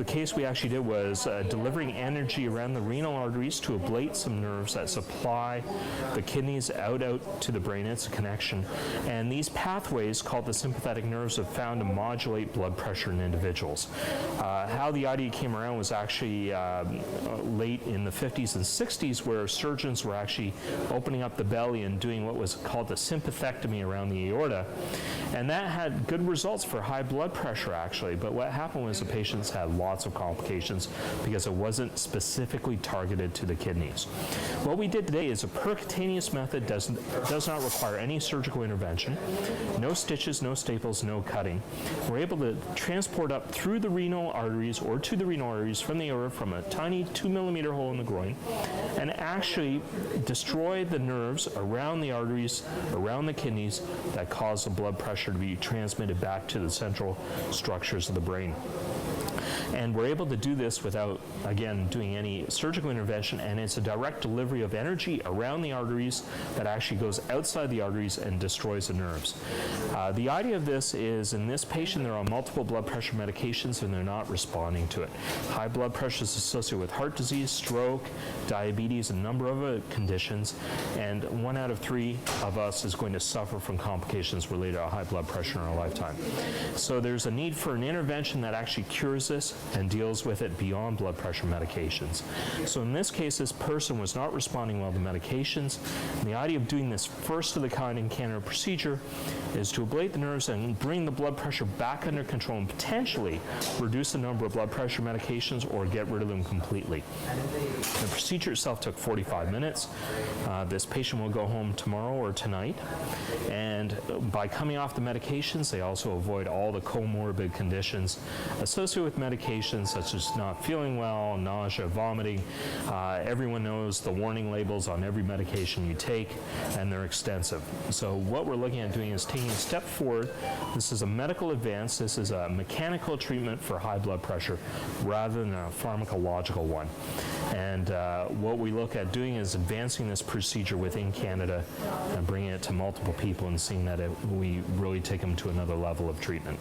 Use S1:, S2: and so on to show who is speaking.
S1: the case we actually did was delivering energy around the renal arteries to ablate some nerves that supply the kidneys out to the brain. It's a connection. And these pathways, called the sympathetic nerves, are found to modulate blood pressure in individuals. How the idea came around was actually late in the 50s and 60s, where surgeons were actually opening up the belly and doing what was called a sympathectomy around the aorta. And that had good results for high blood pressure, actually. But what happened was the patients had lots of complications because it wasn't specifically targeted to the kidneys. What we did today is a percutaneous method, does not require any surgical intervention, no stitches, no staples, no cutting. We're able to transport up through the renal arteries or to the renal arteries from the aorta from a tiny 2-millimeter hole in the groin and actually destroy the nerves around the arteries, around the kidneys, that cause the blood pressure to be transmitted back to the central structures of the brain. And we're able to do this without, again, doing any surgical intervention, and it's a direct delivery of energy around the arteries that actually goes outside the arteries and destroys the nerves. The idea of this is, in this patient, they're on multiple blood pressure medications and they're not responding to it. High blood pressure is associated with heart disease, stroke, diabetes, a number of other conditions, and 1 out of 3 of us is going to suffer from complications related to high blood pressure in our lifetime. So there's a need for an intervention that actually cures this and deals with it beyond blood pressure medications. So in this case, this person was not responding well to medications. And the idea of doing this first of the kind in Canada procedure is to ablate the nerves and bring the blood pressure back under control and potentially reduce the number of blood pressure medications or get rid of them completely. The procedure itself took 45 minutes. This patient will go home tomorrow or tonight. And by coming off the medications, they also avoid all the comorbid conditions associated with medications, such as not feeling well, nausea, vomiting. Everyone knows the warning labels on every medication you take, and they're extensive. So what we're looking at doing is taking a step forward. This is a medical advance. This is a mechanical treatment for high blood pressure rather than a pharmacological one. And what we look at doing is advancing this procedure within Canada and bringing it to multiple people and seeing that we really take them to another level of treatment.